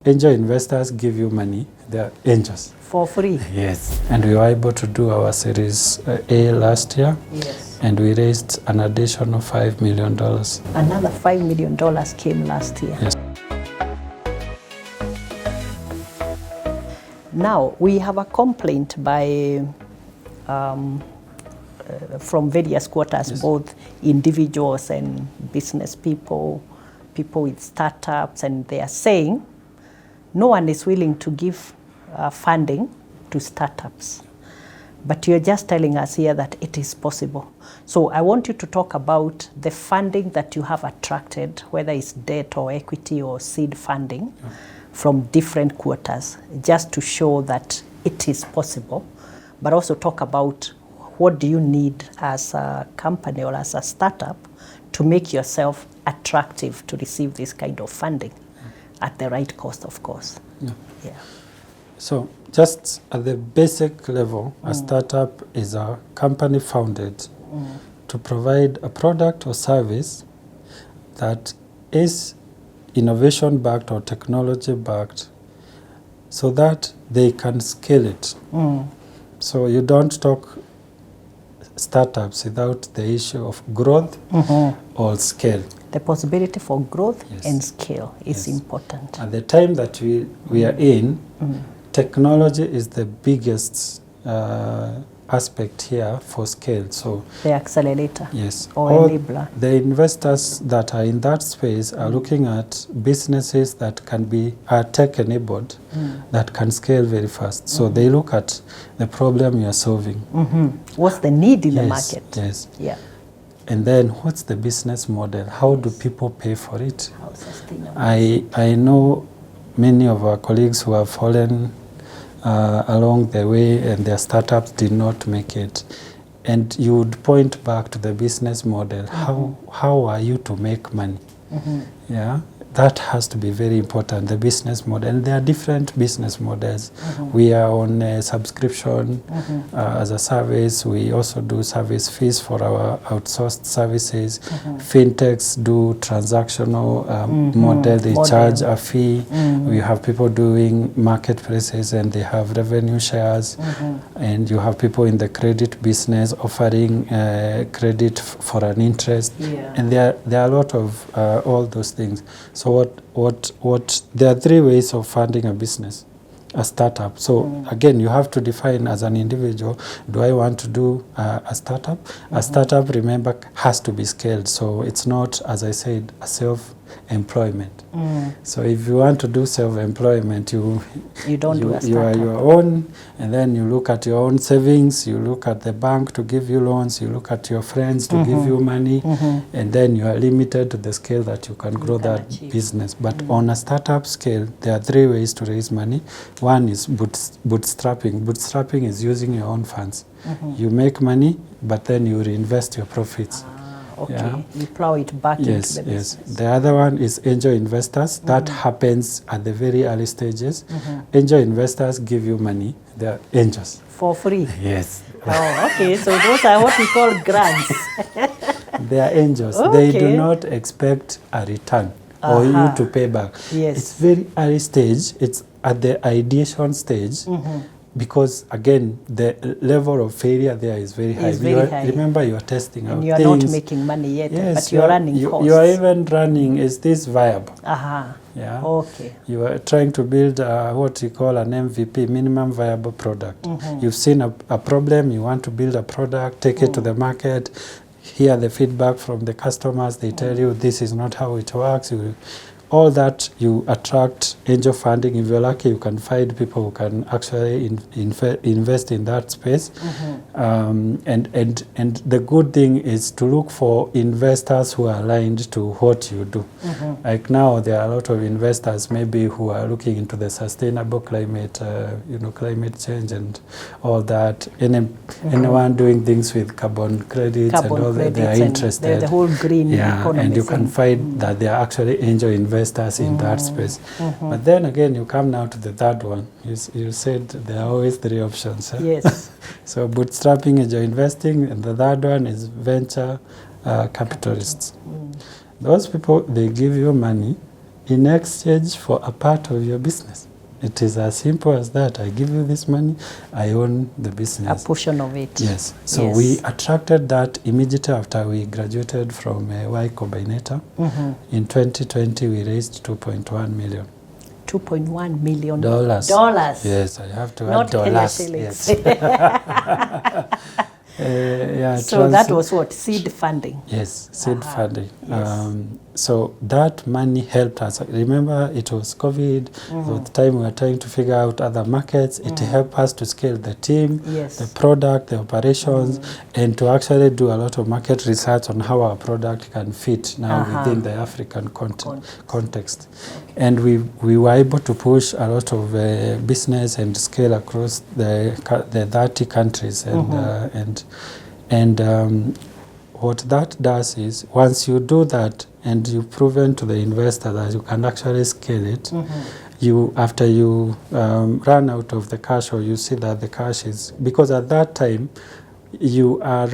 Angel investors give you money, they're angels. For free? Yes. And we were able to do our Series A last year. Yes. And we raised an additional $5 million. Another $5 million came last year. Yes. Now, we have a complaint by from various quarters, yes, both individuals and business people, people with startups, and they are saying no one is willing to give funding to startups. But you're just telling us here that it is possible. So I want you to talk about the funding that you have attracted, whether it's debt or equity or seed funding, yeah, from different quarters, just to show that it is possible, but also talk about what do you need as a company or as a startup to make yourself attractive to receive this kind of funding, at the right cost, of course. Yeah. Yeah. So just at the basic level, a startup is a company founded to provide a product or service that is innovation-backed or technology-backed so that they can scale it. So you don't talk startups without the issue of growth or scale. The possibility for growth, yes, and scale is, yes, important. At the time that we are in, technology is the biggest aspect here for scale. So the accelerator, yes, or enabler. The investors that are in that space are looking at businesses that can be tech-enabled, that can scale very fast. So they look at the problem you're solving. What's the need in, yes, the market? Yes. Yeah. And then what's the business model? How do people pay for it? How sustainable? I know many of our colleagues who have fallen along the way and their startups did not make it. And you would point back to the business model. How are you to make money? Yeah, that has to be very important, the business model. And there are different business models. We are on a subscription as a service. We also do service fees for our outsourced services. Fintechs do transactional model. They charge a fee. We have people doing marketplaces and they have revenue shares. And you have people in the credit business offering credit for an interest. Yeah. And there are a lot of all those things. So there are three ways of funding a business, a startup. So again, you have to define as an individual, do I want to do a startup? A startup, remember, has to be scaled. So it's not, as I said, a self-employment. So if you want to do self-employment, you don't do a startup. You are your own, and then you look at your own savings, you look at the bank to give you loans, you look at your friends to give you money, and then you are limited to the scale that you can grow that business. But on a startup scale, there are three ways to raise money. One is bootstrapping. Bootstrapping is using your own funds. You make money, but then you reinvest your profits. Okay, yeah, you plow it back into the business. Yes. The other one is angel investors. That happens at the very early stages. Angel investors give you money. They're angels. For free? Yes. Oh, okay. So those are what we call grants. They are angels. Okay. They do not expect a return or you to pay back. Yes. It's very early stage. It's at the ideation stage. Because again, the level of failure there is very high. High. Remember, you are testing out things. And you are not making money yet, yes, but you are running costs. You are even running, is this viable? Yeah. Okay. You are trying to build what you call an MVP, minimum viable product. You've seen a problem, you want to build a product, take it to the market, hear the feedback from the customers, they tell you this is not how it works. All that, you attract angel funding. If you're lucky, you can find people who can actually invest in that space. And the good thing is to look for investors who are aligned to what you do. Like now, there are a lot of investors maybe who are looking into the sustainable climate, climate change and all that. Anyone doing things with carbon credits and all that, they are interested. The whole green economy. And you can find that they are actually angel investors in that space. But then again, you come now to the third one. You said there are always three options. Yes. So bootstrapping, angel investing, and the third one is venture capitalists. Those people, they give you money in exchange for a part of your business. It is as simple as that. I give you this money, I own the business. A portion of it. Yes. So Yes. we attracted that immediately after we graduated from Y Combinator. In 2020, we raised $2.1 million. $2.1 million. Dollars. Yes, I have to Not add dollars. shillings. Yes. Yeah, So that was what? Seed funding? Yes, seed funding. Yes. So that money helped us. Remember, it was COVID. So at the time we were trying to figure out other markets. It helped us to scale the team, Yes. the product, the operations, and to actually do a lot of market research on how our product can fit now within the African context. And we were able to push a lot of business and scale across the 30 countries. And what that does is, once you do that and you've proven to the investor that you can actually scale it, after you run out of the cash, or you see that the cash is, because at that time you are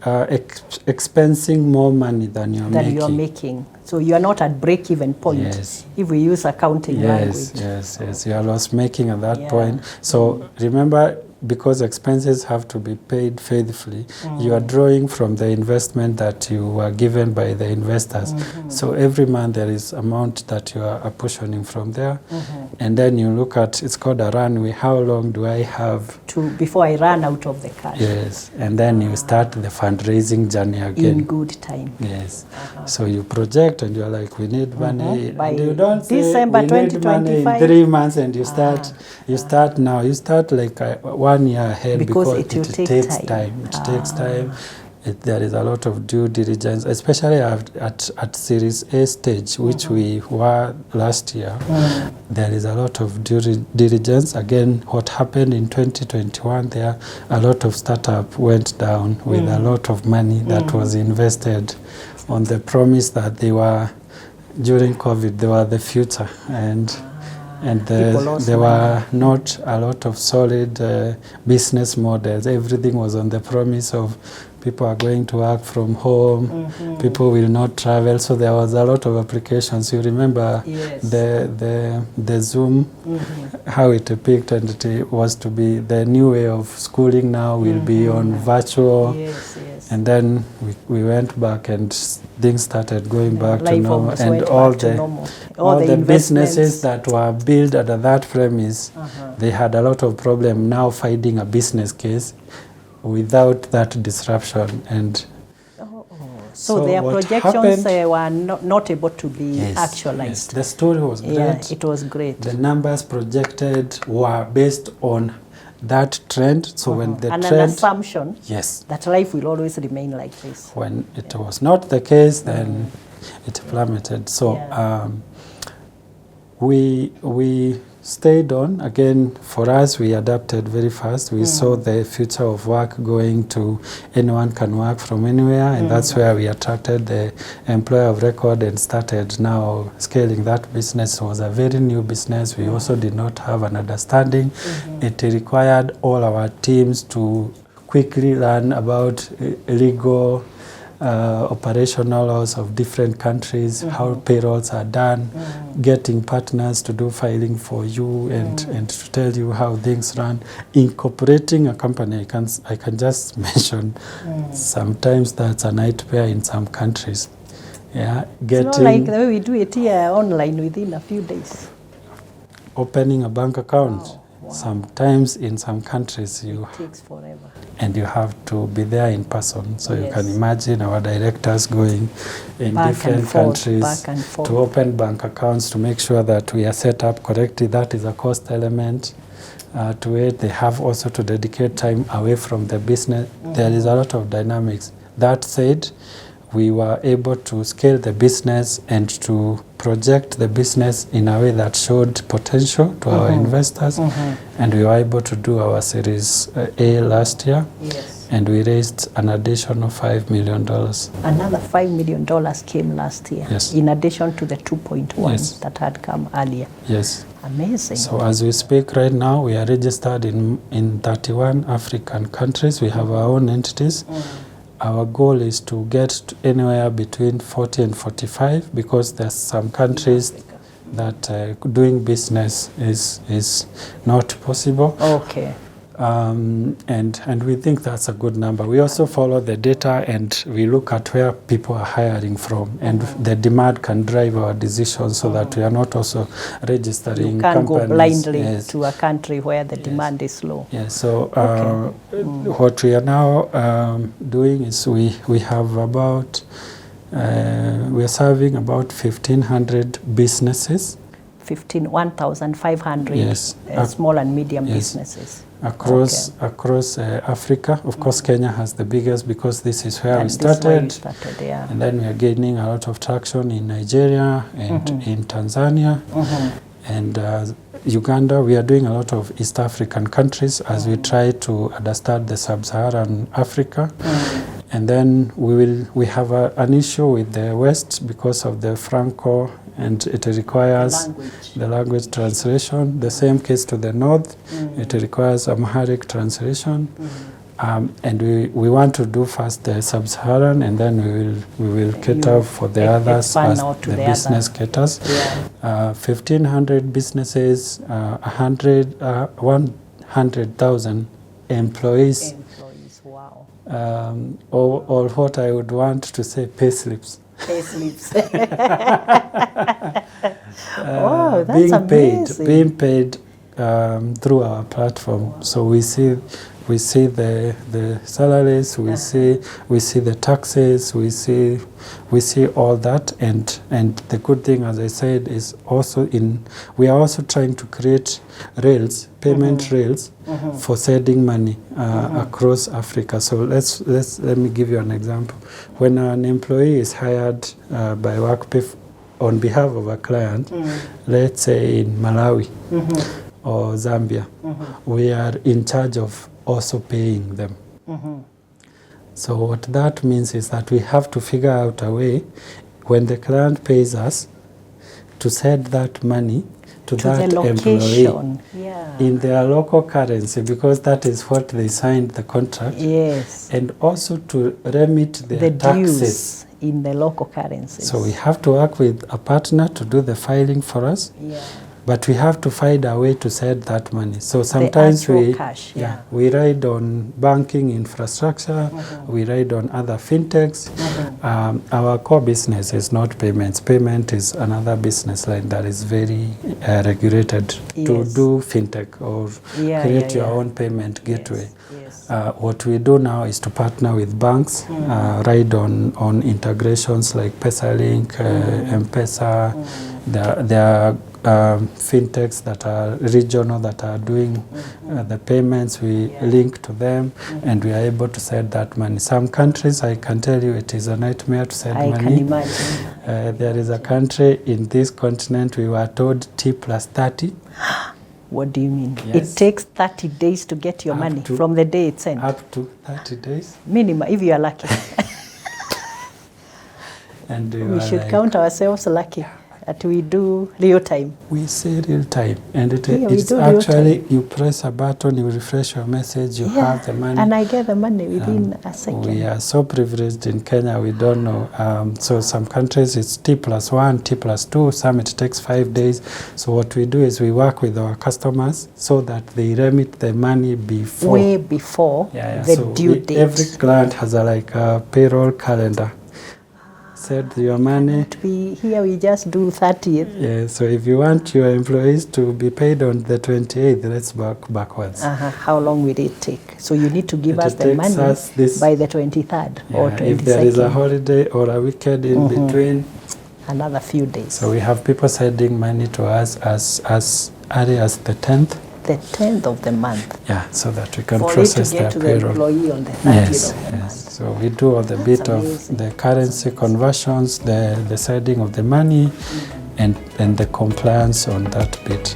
expensing more money than you're making. So you are not at break-even point. Yes. If we use accounting language. Yes. You are loss making at that point. So remember, because expenses have to be paid faithfully, you are drawing from the investment that you were given by the investors. So every month there is amount that you are apportioning from there. And then you look at, it's called a runway, how long do I have before I run out of the cash? Yes, and then you start the fundraising journey again. In good time. Yes. So you project and you're like, we need money. By and you don't December say, we need money in 3 months, and you start now. You start like 1 year ahead, because it takes time. It takes time. There is a lot of due diligence, especially at Series A stage, which we were last year. There is a lot of due diligence. Again, what happened in 2021, there a lot of startup went down with a lot of money that was invested on the promise that they were, during COVID, they were the future. And there were not a lot of solid business models. Everything was on the promise of people are going to work from home, people will not travel. So there was a lot of applications. You remember the Zoom, how it picked, and it was to be the new way of schooling now will be on virtual. And then we went back and things started going back to normal. And all the businesses that were built under that premise, they had a lot of problem now finding a business case without that disruption. And so their projections were not able to be actualized. Yes. The story was great. Yeah, it was great. The numbers projected were based on that trend. So when the and trend, an assumption that life will always remain like this. When it was not the case, then it plummeted. So we stayed on. Again, for us, we adapted very fast. We saw the future of work going to anyone can work from anywhere, and that's where we attracted the employer of record and started now scaling that business. It was a very new business. We also did not have an understanding. It required all our teams to quickly learn about legal operational laws of different countries, how payrolls are done, getting partners to do filing for you and to tell you how things run. Incorporating a company, I can just mention, sometimes that's a nightmare in some countries. Yeah, it's not like the way we do it here online within a few days. Opening a bank account. Sometimes in some countries it takes forever. And you have to be there in person. So you can imagine our directors going in different countries to open bank accounts to make sure that we are set up correctly. That is a cost element to it. They have also to dedicate time away from the business. There is a lot of dynamics. That said, we were able to scale the business and to project the business in a way that showed potential to our investors. And we were able to do our Series A last year. And we raised an additional $5 million. Another $5 million came last year, in addition to the 2.1 that had come earlier. Amazing. So as we speak right now, we are registered in 31 African countries. We have our own entities. Our goal is to get to anywhere between 40 and 45 because there's some countries that doing business is not possible. Okay. And we think that's a good number. We also follow the data and we look at where people are hiring from, and the demand can drive our decisions so that we are not also registering You can't companies. go blindly Yes. to a country where the demand is low. Yes, so what we are now doing is we have about, we are serving about 1,500 businesses. 1,500 Yes. small and medium Yes. businesses. Across Africa. Of course, Kenya has the biggest because this is where And we this is where started. you started, yeah. And then we are gaining a lot of traction in Nigeria and in Tanzania and Uganda. We are doing a lot of East African countries as we try to understand the sub-Saharan Africa. And then we have an issue with the West because of the Franco, and it requires the language translation. The same case to the North, it requires Amharic translation. And we want to do first the sub-Saharan, and then we will cater for the others as the business caters. 1,500 businesses, 100,000 employees. Wow. Or what I would want to say, pay slips. Pay slips. Oh, that's amazing. Being paid through our platform. So we see the salaries, we see the taxes, we see all that, and the good thing, as I said, is also we are also trying to create rails, payment rails for sending money across Africa. So let me give you an example. When an employee is hired by WorkPay on behalf of a client, let's say in Malawi or Zambia, we are in charge of also paying them. So what that means is that we have to figure out a way when the client pays us to send that money to that employee in their local currency, because that is what they signed the contract. Yes. And also to remit their taxes in the local currencies. So we have to work with a partner to do the filing for us. Yeah. But we have to find a way to send that money. So sometimes we ride on banking infrastructure, we ride on other fintechs. Our core business is not payments. Payment is another business line that is very regulated to do fintech or create your own payment gateway. What we do now is to partner with banks, ride on integrations like PesaLink, M-Pesa. There are fintechs that are regional that are doing the payments. We link to them and we are able to send that money. Some countries, I can tell you, it is a nightmare to send money. I can imagine. There is a country in this continent we were told T+30. What do you mean? Yes. It takes 30 days to get your money from the day it's sent? Up to 30 days. Minimum, if you are lucky. And we should count ourselves lucky. That we do real time. We say real time, and it's actually you press a button, you refresh your message, you have the money, and I get the money within a second. We are so privileged in Kenya. We don't know. So some countries it's T+1, T+2. Some it takes 5 days. So what we do is we work with our customers so that they remit the money before, way before the due date. Every client has a payroll calendar. Said your money. Here we just do 30th. Yeah, so if you want your employees to be paid on the 28th, let's work backwards. How long will it take? So you need to give us the money by the 23rd or 22nd. If there is a holiday or a weekend in between. Another few days. So we have people sending money to us as early as the 10th. The 10th of the month. Yeah, so that we can process their payroll. For it to get to the employee on the 30th of the month. So we do all the bit of the currency conversions, the sending of the money, and the compliance on that bit.